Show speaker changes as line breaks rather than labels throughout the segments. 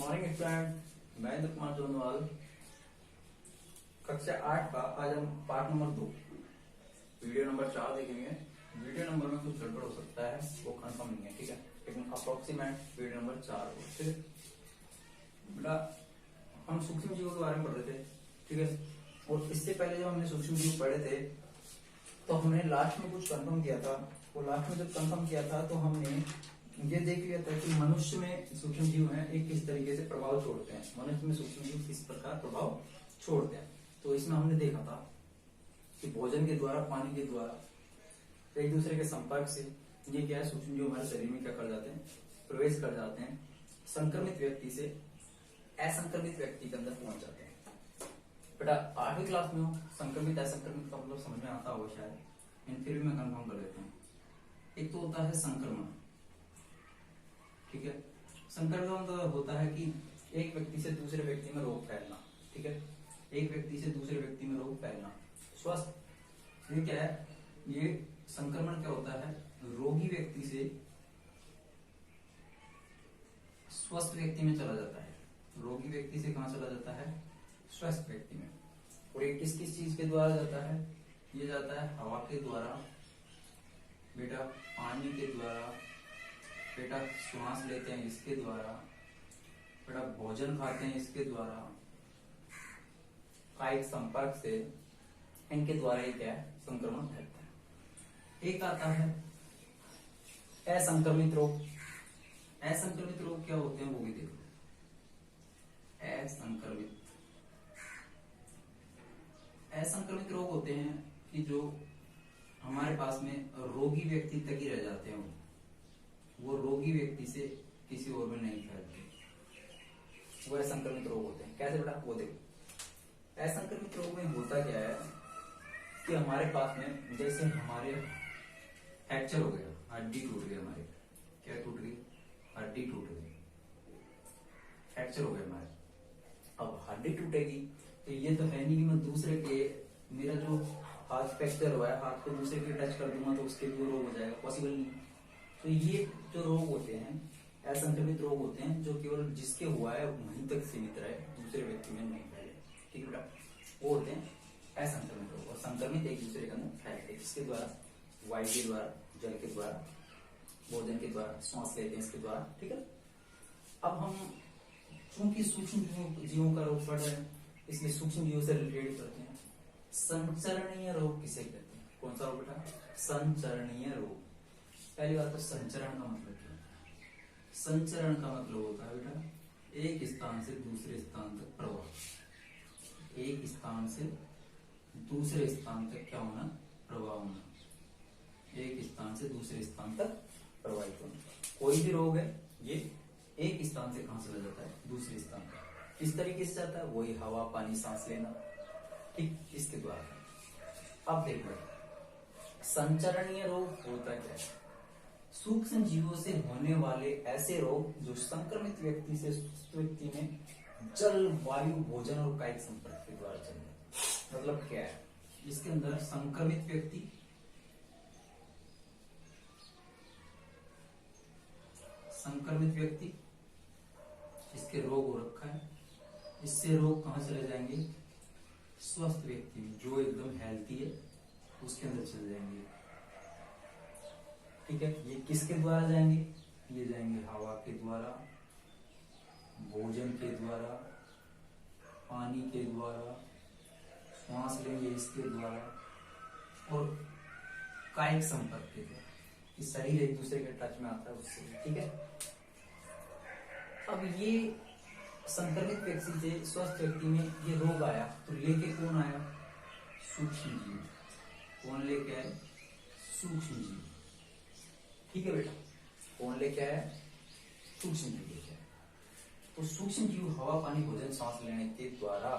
Morning student, मैं इंद्र कुमार जोनवाल। कक्षा 8 का आज हम पार्ट नंबर 2 वीडियो नंबर 4 देखेंगे। वीडियो नंबर में कुछ गड़बड़ हो सकता है, वो कंफर्म नहीं है, ठीक है, लेकिन अप्रोक्सीमेट वीडियो नंबर 4 हो। ठीक है बेटा, हम सूक्ष्म जीवों के बारे में पढ़ रहे थे, ठीक है। और इससे पहले जब हमने सूक्ष्म जीव पढ़े थे तो हमने लास्ट में कुछ कंफर्म किया था। वो लास्ट में जब कंफर्म किया था तो हमने ये देख लिया था कि मनुष्य में सूक्ष्म जीव हैं एक किस तरीके से प्रभाव छोड़ते हैं, मनुष्य में सूक्ष्म जीव किस प्रकार प्रभाव छोड़ते हैं। तो इसमें हमने देखा था कि भोजन के द्वारा, पानी के द्वारा, एक दूसरे के संपर्क से ये क्या है, सूक्ष्म जीव हमारे शरीर में क्या कर जाते हैं, प्रवेश कर जाते हैं, संक्रमित व्यक्ति से असंक्रमित व्यक्ति के अंदर पहुंच जाते हैं। बेटा 8वीं क्लास में हो, संक्रमित असंक्रमित का मतलब समझ में आता होगा शायद, इन फिर भी मैं कंफर्म कर देता हूँ। एक तो होता है संक्रमण, ठीक है। संक्रमण मतलब होता है कि एक व्यक्ति से दूसरे व्यक्ति में रोग फैलना, ठीक है, एक व्यक्ति से दूसरे व्यक्ति में रोग फैलना। स्वस्थ ये क्या है, ये संक्रमण क्या होता है, रोगी व्यक्ति से स्वस्थ व्यक्ति में चला जाता है। रोगी व्यक्ति से कहां चला जाता है, स्वस्थ व्यक्ति में। और ये किस किस चीज के द्वारा जाता है, ये जाता है हवा के द्वारा, बेटा पानी के द्वारा, बेटा श्वास लेते हैं इसके द्वारा, बेटा भोजन खाते हैं इसके द्वारा, कायिक संपर्क से, इनके द्वारा ये क्या है, संक्रमण फैलता है। एक आता है असंक्रमित रोग। असंक्रमित रोग क्या होते हैं वो भी देखो। असंक्रमित रोग होते हैं कि जो हमारे पास में रोगी व्यक्ति तक ही रह जाते हैं, वो रोगी व्यक्ति से किसी और में नहीं फैलते, वो असंक्रमित रोग होते हैं। कैसे बेटा, वो देखो। असंक्रमित रोग में होता क्या है कि हमारे पास में जैसे हमारे फ्रैक्चर हो गया, हड्डी टूट गई, हमारे क्या टूट गई, हड्डी टूट गई, फ्रैक्चर हो गया हमारे। अब हड्डी टूटेगी तो ये तो है नहीं कि मैं दूसरे के, मेरा जो हाथ फ्रैक्चर हुआ है, हाथ को दूसरे के टच कर दूंगा तो उसके लिए रोग हो जाएगा, पॉसिबल नहीं। तो ये जो रोग होते हैं असंक्रमित रोग होते हैं, जो केवल जिसके हुआ है वहीं तक सीमित रहे, दूसरे व्यक्ति में नहीं फैले, ठीक है बेटा, वो होते हैं असंक्रमित रोग। और संक्रमित एक दूसरे के अंदर फैलते हैं, किसके द्वारा, वायु के द्वारा, जल के द्वारा, भोजन के द्वारा, श्वास लेते हैं इसके द्वारा, ठीक है। अब हम चूंकि सूक्ष्म जीवों का रोग पढ़ रहे हैं, इसलिए सूक्ष्म जीवों से रिलेटेड करते हैं। संचरणीय रोग किसे कहते हैं, कौन सा रोग बेटा, संचरणीय रोग। पहली बात तो संचरण का मतलब क्या होता है। संचरण का मतलब होता है बेटा एक स्थान से दूसरे स्थान तक प्रवाह, एक स्थान से दूसरे स्थान तक क्या होना, प्रवाह होना, एक स्थान से दूसरे स्थान तक प्रवाहित होना। कोई भी रोग है ये एक स्थान से कहां चला जाता है, दूसरे स्थान तक। किस तरीके से जाता है, वही हवा पानी सांस लेना, ठीक, इसके द्वारा। अब देखो संचरणीय रोग होता क्या है, सूक्ष्म जीवों से होने वाले ऐसे रोग जो संक्रमित व्यक्ति से स्वस्थ व्यक्ति में जल, वायु, भोजन और कायिक संपर्क के द्वारा चलते हैं। मतलब क्या है, इसके अंदर संक्रमित व्यक्ति, इसके रोग हो रखा है, इससे रोग कहां चले जाएंगे, स्वस्थ व्यक्ति में जो एकदम हेल्थी है उसके अंदर चले जाएंगे, ठीक है। ये किसके द्वारा जाएंगे, ये जाएंगे हवा के द्वारा, भोजन के द्वारा, पानी के द्वारा, श्वास लेंगे इसके द्वारा, और कायिक संपर्क के द्वारा, कि शरीर एक दूसरे के टच में आता है उससे, ठीक है। अब ये संक्रमित व्यक्ति से स्वस्थ व्यक्ति में ये रोग आया तो लेके कौन आया, सूक्ष्म जीव। कौन लेके आए, सूक्ष्म जीव, ठीक है बेटा, कौन लेके आया, सूक्ष्म जीव लेके आया। तो सूक्ष्म जीव हवा पानी भोजन सांस लेने के द्वारा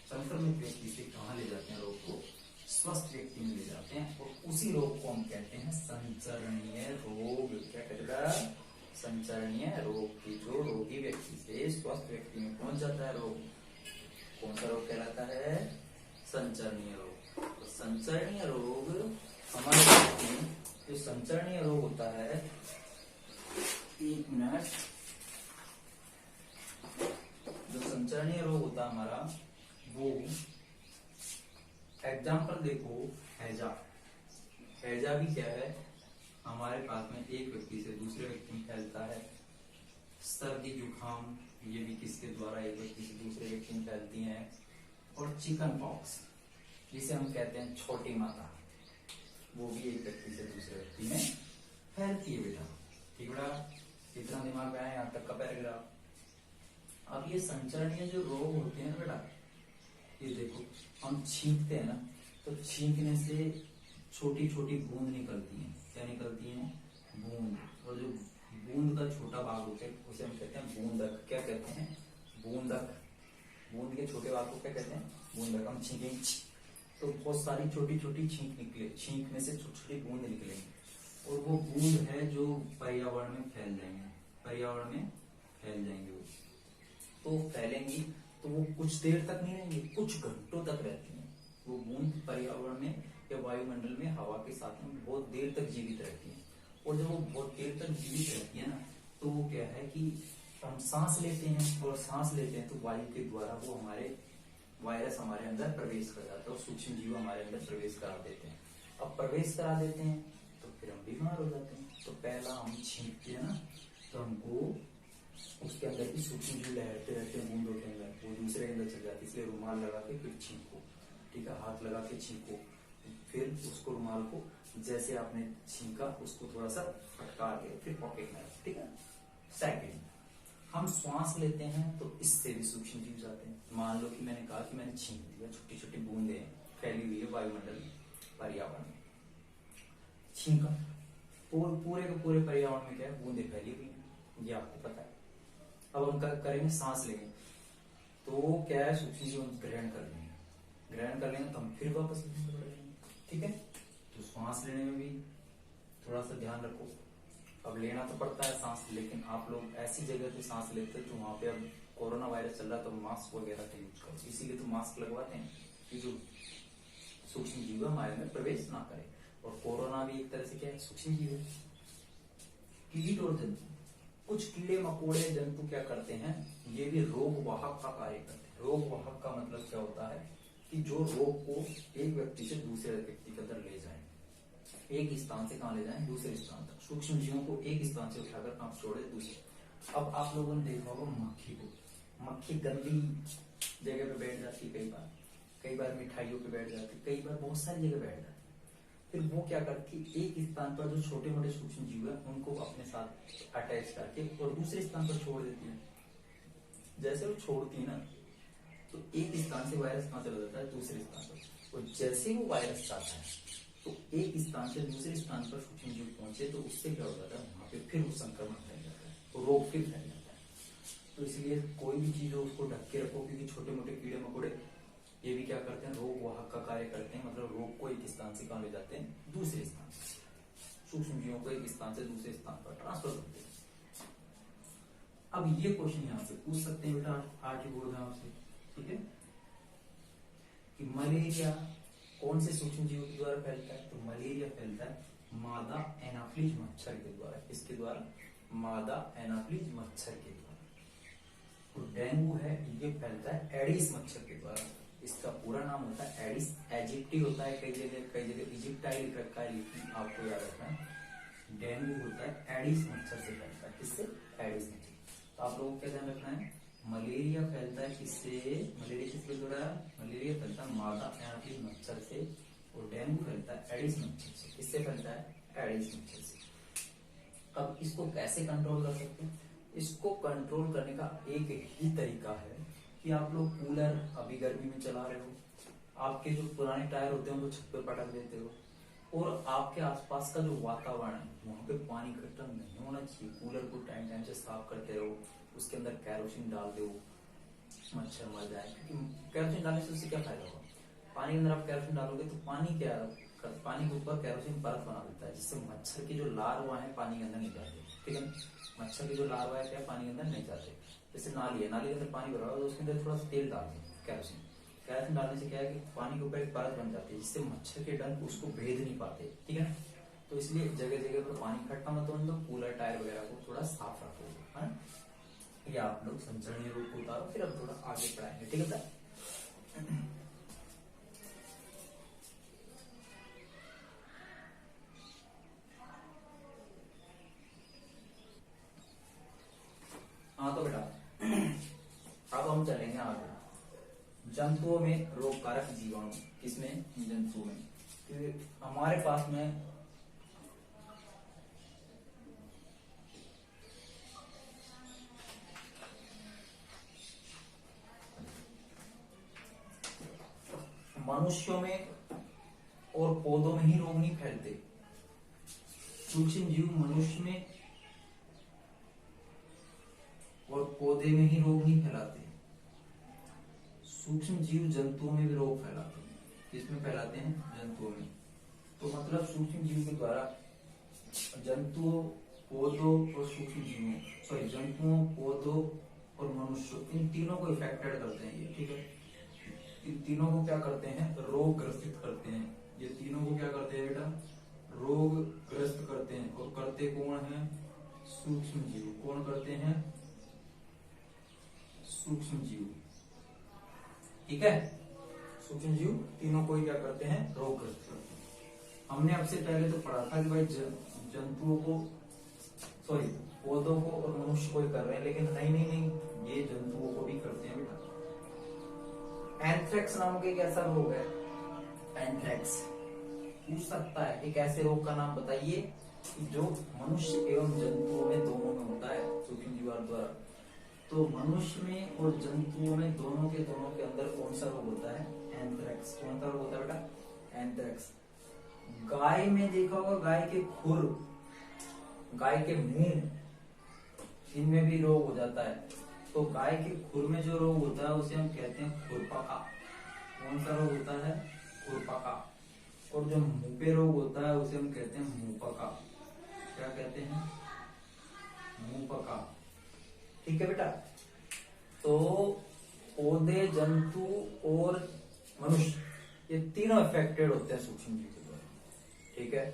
संक्रमित व्यक्ति से कहां ले जाते हैं, रोग को स्वस्थ व्यक्ति में ले जाते हैं, और उसी रोग को हम कहते हैं संचरणीय रोग। क्या कहते हैं, संचरणीय रोग। की जो रोगी व्यक्ति से स्वस्थ व्यक्ति में पहुंच जाता है रोग, कौन सा रोग कहलाता है, संचरणीय रोग। तो संचरणीय रोग हमारे जो संचरणीय रोग होता है, 1 मिनट, पास में एक व्यक्ति से दूसरे व्यक्ति में फैलता है। सर्दी जुकाम ये भी किसके द्वारा एक व्यक्ति से दूसरे व्यक्ति में फैलती हैं। और चिकन पॉक्स जिसे हम कहते हैं छोटी माता, वो भी एक व्यक्ति से दूसरे व्यक्ति में फैलती है बेटा। ठीक बेटा, इतना दिमाग में आया यहाँ तक का पैराग्राफ। अब ये संचरणीय जो रोग होते हैं ना बेटा, ये देखो हम छींकते हैं ना, तो छींकने से छोटी छोटी बूंद निकलती हैं। क्या निकलती हैं? बूंद। और जो बूंद का छोटा भाग होता है उसे हम कहते हैं बूंदक। क्या कहते हैं? बूंदक। बूंद के छोटे भाग को क्या कहते हैं? बूंदक। हम छींकेंगे तो बहुत सारी छोटी छोटी छींक निकले, छींकने से छोटी छोटी बूंद निकलेंगी, और वो बूंद है जो पर्यावरण में फैल जाएंगे। पर्यावरण में फैल जाएंगे वो, तो फैलेंगी तो वो कुछ देर तक नहीं रहेंगी, कुछ घंटों तक रहती हैं। वो बूंद पर्यावरण में या वायुमंडल में हवा के साथ में बहुत देर तक जीवित रहती है। और जब वो बहुत देर तक जीवित रहती है ना, तो वो क्या है कि हम सांस लेते हैं, और सांस लेते हैं तो वायु के द्वारा वो हमारे वायरस हमारे अंदर प्रवेश कर जाता है, और सूक्ष्म जीव हमारे अंदर प्रवेश करा देते हैं। अब प्रवेश करा देते हैं तो फिर हम बीमार हो जाते हैं। तो पहला हम छींकते हैं ना, तो हमको उसके अंदर की सूक्ष्म जीव लहरते रहते हैं बूंदों के अंदर, वो दूसरे के अंदर चल जाती है। इसलिए रुमाल लगा के फिर छींको, ठीक है, हाथ लगा के छींको, फिर उसको रुमाल को जैसे आपने छींका उसको थोड़ा सा फटकार के फिर पॉकेट में रखो, ठीक है। सेकंड, हम श्वास लेते हैं तो इससे भी सूक्ष्म जीव जाते हैं। मान लो कि मैंने कहा कि मैंने छींक दिया, छोटी छोटी बूंदे फैली हुई है वायुमंडल पर्यावरण में, छींका, पूरे के पूरे पर्यावरण में क्या है? बूंदे फैली हुई है, ये आपको पता है। अब हम करेंगे सांस लेंगे तो क्या है? सूक्ष्म जीव ग्रहण कर लेंगे, ग्रहण कर लेंगे तो हम फिर वापस बढ़ेंगे, ठीक है। तो सांस लेने में भी थोड़ा सा ध्यान रखो। अब लेना तो पड़ता है सांस, लेकिन आप लोग ऐसी जगह पे सांस लेते हैं तो वहां पे अब कोरोना वायरस चल रहा है, तो मास्क वगैरह का यूज करो। इसीलिए तो मास्क लगवाते हैं कि जो सूक्ष्म जीव हमारे में प्रवेश ना करे। और कोरोना भी एक तरह से क्या है? सूक्ष्म जीव है। कीट और जंतु, कुछ कीड़े मकोड़े जंतु क्या करते हैं? ये भी रोग वाहक का कार्य करते हैं। रोग वाहक का मतलब क्या होता है? कि जो रोग को एक व्यक्ति से दूसरे व्यक्ति के अंदर ले जाए, एक स्थान से कहां ले जाए? दूसरे स्थान तक। सूक्ष्म जीवों को एक स्थान से उठाकर आप छोड़े दूसरे। अब आप लोगों ने देखा होगा मक्खी को, मक्खी गंदी जगह पे बैठ जाती है, कई बार मिठाइयों पे बैठ जाती है, कई बार बहुत सारी जगह बैठ जाती है। फिर वो क्या करती है? एक स्थान पर जो छोटे मोटे सूक्ष्म जीव है उनको अपने साथ अटैच करके और दूसरे स्थान पर छोड़ देती है। जैसे वो छोड़ती है ना, तो एक स्थान से वायरस कहां चला जाता है? दूसरे स्थान पर। और जैसे वो वायरस जाता है तो एक स्थान से दूसरे स्थान पर सूक्ष्म जीव पहुंचे तो उससे क्या हो जाता है? वहां पे फिर वो संक्रमण फैल जाता है, तो रोग फिर फैल जाता है। तो इसलिए कोई भी चीज हो उसको ढक के रखो, क्योंकि छोटे मोटे कीड़े मकोड़े ये भी क्या करते हैं? रोग वाहक का कार्य करते हैं। मतलब रोग को एक स्थान से कहां ले जाते हैं? दूसरे स्थान। सूक्ष्म जीवों को एक स्थान से दूसरे स्थान पर ट्रांसफर करते हैं। अब ये क्वेश्चन यहाँ से पूछ सकते हैं बेटा, आर्ट बोर्ड में आपसे, ठीक है, कि मलेरिया कौन से सूक्ष्म जीव के द्वारा फैलता है? तो मलेरिया फैलता है मादा एनाफ्लिज मच्छर के द्वारा। किसके द्वारा? मादा एनाफ्लिज मच्छर के द्वारा। और डेंगू है ये फैलता है एडिस मच्छर के द्वारा। इसका पूरा नाम होता है एडिस एजिप्टी होता है, कई जगह इजिप्टाई लिख रखा है, लेकिन आपको याद रखना है डेंगू होता है एडिस मच्छर से फैलता है। किससे? एडिस मच्छर। तो आप लोगों को क्या ध्यान रखना है? मलेरिया फैलता है किससे? मलेरिया किसके द्वारा? मलेरिया फैलता है मादा एनाफ्लिज मच्छर से, और डेंगू फैलता है एडिस मच्छर से। किससे फैलता है? एडिस मच्छर से। अब इसको कैसे कंट्रोल कर सकते हैं? इसको कंट्रोल करने का एक ही तरीका है कि आप लोग कूलर अभी गर्मी में चला रहे हो, आपके जो पुराने टायर होते हैं उनको छत पे पटक देते हो, और आपके आसपास का जो वातावरण है वहां पे पानी इकट्ठा नहीं होना चाहिए। कूलर को टाइम टाइम से साफ करते रहो, उसके अंदर कैरोसिन डाल दो, मच्छर मर जाए। क्योंकि कैरोसिन डालने से उससे क्या फायदा होगा? पानी के अंदर आप कैरोसिन डालोगे तो पानी क्या, पानी के ऊपर कैरोसिन परत बना देता है, जिससे मच्छर के जो लार्वा है पानी के अंदर नहीं जाते, ठीक है। मच्छर के जो लार्वा है क्या पानी के अंदर नहीं जाते। जैसे नाली है, नाली के अंदर पानी भरा हुआ है तो उसके अंदर थोड़ा सा तेल डाल दो, कैरोसिन। कैरोसिन डालने से क्या है कि पानी के ऊपर एक परत बन जाती है, जिससे मच्छर के डंक उसको भेद नहीं पाते, ठीक है। तो इसलिए जगह जगह पर पानी इकट्ठा मत होने दो, कूलर टायर वगैरह को थोड़ा साफ रखो, है। ये आप लोग संचरणीय रोग को उतारो, फिर अब थोड़ा आगे पढ़ाएंगे, ठीक है। जंतुओं में रोग कारक जीवाणु, किसमें? जंतुओं में। तो हमारे पास में मनुष्यों में और पौधों में ही रोग नहीं फैलते। सूक्ष्म जीव मनुष्य में और पौधे में ही रोग नहीं फैलाते। सूक्ष्म जीव जंतुओं में भी रोग फैलाते हैं। किसमें फैलाते हैं? जंतुओं में। तो मतलब सूक्ष्म जीव के द्वारा जंतुओं, पौधों और सूक्ष्म जीवों, सॉरी जंतुओं, पौधों और मनुष्यों, इन तीनों को इफेक्टेड करते हैं ये, ठीक है। इन तीनों को क्या करते हैं? रोग ग्रसित करते हैं। ये तीनों को क्या करते हैं बेटा? रोग ग्रस्त करते हैं। और करते कौन है? सूक्ष्म जीव। कौन करते हैं? सूक्ष्म जीव, ठीक है। सूक्ष्म जीव तीनों को ही क्या करते हैं? रोग ग्रस्त करते हैं। हमने आपसे पहले तो पढ़ा था कि भाई जंतुओं को, सॉरी पौधों को और मनुष्य को ही कर रहे हैं, लेकिन नहीं, ये जंतुओं को भी करते हैं बेटा। एंथ्रेक्स नाम का एक ऐसा रोग है, एंथ्रेक्स। पूछ सकता है एक ऐसे रोग का नाम बताइए जो मनुष्य एवं जंतुओं में दोनों में होता है सूक्ष्म जीवाणु द्वारा। तो मनुष्य में और जंतुओं में दोनों के अंदर कौन सा रोग होता है? एंथ्रेक्स। कौन सा रोग होता है बेटा? एंथ्रेक्स। गाय में देखा होगा, गाय के खुर, गाय के मुंह, इनमें भी रोग हो जाता है। तो गाय के खुर में जो रोग होता है उसे हम कहते हैं खुरपका। कौन सा रोग होता है? खुरपका। और जो मुंह पे रोग होता है उसे हम कहते हैं मुंहपका। क्या कहते हैं? मुंहपका, ठीक है बेटा। तो पौधे, जंतु और मनुष्य, ये तीनों अफेक्टेड होते हैं सूक्ष्म जीव के द्वारा, ठीक है।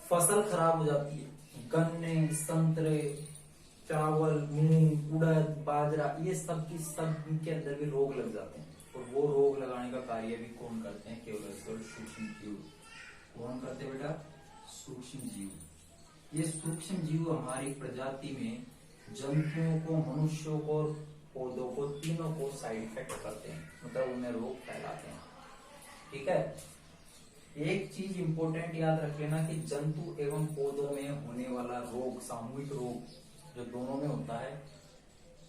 फसल खराब हो जाती है, गन्ने, संतरे, चावल, मूंग, उड़द, बाजरा, ये सब के अंदर भी रोग लग जाते हैं। और वो रोग लगाने का कार्य भी कौन करते हैं? केवल सूक्ष्म जीव। कौन करते हैं बेटा? सूक्ष्म जीव। ये सूक्ष्म जीव हमारी प्रजाति में जंतुओं को, मनुष्यों को, पौधों को, तीनों को साइड इफेक्ट करते हैं, मतलब उन्हें रोग फैलाते हैं, ठीक है। एक चीज इंपॉर्टेंट याद रख लेना कि जंतु एवं पौधों में होने वाला रोग, सामूहिक रोग जो दोनों में होता है,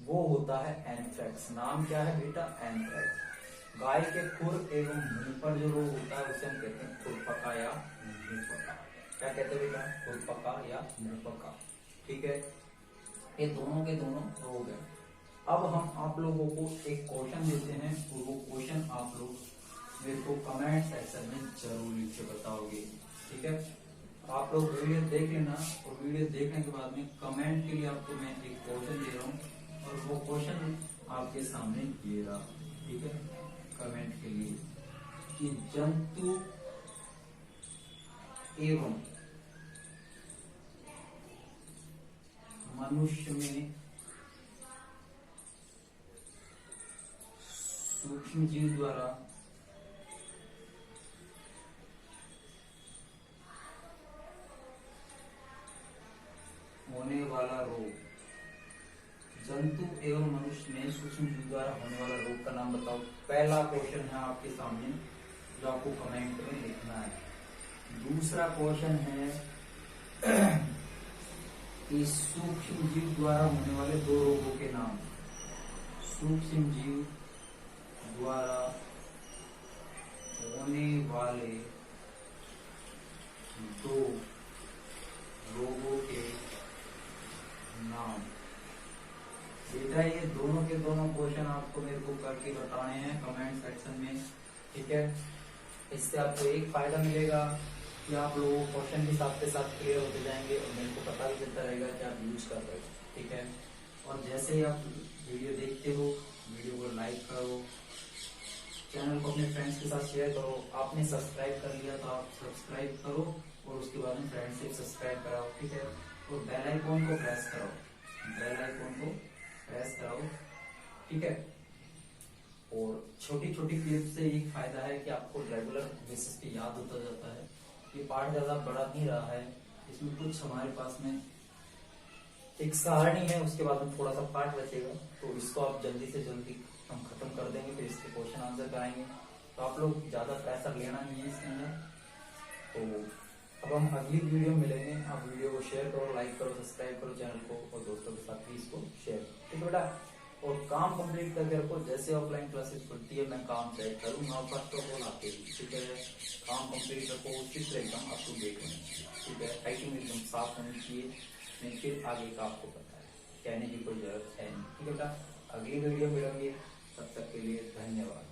वो होता है एंथ्रेक्स। नाम क्या है बेटा? एंथ्रेक्स। गाय के खुर एवं मुंह पर जो रोग होता है उसे हम कहते हैं खुरपका या मुंहपका। क्या कहते हैं बेटा? खुरपका या मुंहपका, ठीक है। ये दोनों के दोनों रोग है। अब हम आप लोगों को एक क्वेश्चन देते हैं और वो क्वेश्चन आप लोग मेरे को कमेंट सेक्शन में जरूर लिख के बताओगे, ठीक है। आप लोग वीडियो देख लेना और वीडियो देखने के बाद में कमेंट के लिए आपको मैं एक क्वेश्चन दे रहा हूँ और वो क्वेश्चन आपके सामने ये रहा, ठीक है। कमेंट के लिए कि जंतु एवं मनुष्य में सूक्ष्म जीव द्वारा होने वाला रोग, जंतु एवं मनुष्य में सूक्ष्म जीव द्वारा होने वाला रोग का नाम बताओ। पहला क्वेश्चन है आपके सामने जो आपको कमेंट में लिखना है। दूसरा क्वेश्चन है कि सूक्ष्म जीव द्वारा होने वाले दो रोगों के नाम। सूक्ष्म जीव द्वारा होने वाले दो रोगों के नाम। बेटा ये दोनों के दोनों क्वेश्चन आपको मेरे को करके बताने हैं कमेंट सेक्शन में, ठीक है। इससे आपको एक फायदा मिलेगा कि आप लोगों को क्वेश्चन भी साथ के साथ क्लियर होते जाएंगे और मेरे को पता भी चलता रहेगा कि आप यूज कर रहे हो, ठीक है। और जैसे ही आप वीडियो देखते हो, वीडियो को लाइक करो, चैनल को अपने फ्रेंड्स के साथ शेयर करो। आपने सब्सक्राइब कर लिया तो आप सब्सक्राइब करो और उसके बाद में फ्रेंड्स से सब्सक्राइब कराओ, ठीक है। और बेल आइकॉन को प्रेस कराओ, बेल आइकॉन को प्रेस कराओ, ठीक है। और छोटी छोटी क्लिप से एक फायदा है कि आपको रेगुलर बेसिस पे याद होता जाता है। ये पार्ट ज्यादा बड़ा नहीं रहा है, इसमें कुछ हमारे पास में एक सहारणी है, उसके बाद में थोड़ा सा पार्ट बचेगा, तो इसको आप जल्दी से जल्दी हम खत्म कर देंगे, फिर इसके क्वेश्चन आंसर कराएंगे। तो आप लोग ज्यादा प्रेशर लेना नहीं है इसके अंदर। तो अब हम अगली वीडियो मिलेंगे। आप वीडियो को शेयर करो, लाइक करो, सब्सक्राइब करो चैनल को, और दोस्तों के साथ भी इसको शेयर करो, ठीक है बेटा। और काम कंप्लीट करके रखो। जैसे ऑफलाइन क्लासेस खुलती है मैं काम चेक करूंगा, फर्स्ट ऑफ ऑल आपके, ठीक है। काम कंप्लीट रखो, चित्र एकदम अप टू डेट होनी चाहिए, ठीक है। टाइपिंग एकदम साफ होनी चाहिए, नहीं फिर आगे का आपको पता है, कहने की कोई जरूरत है नहीं, ठीक है बेटा। अगली वीडियो मिलेंगे, तब तक के लिए धन्यवाद।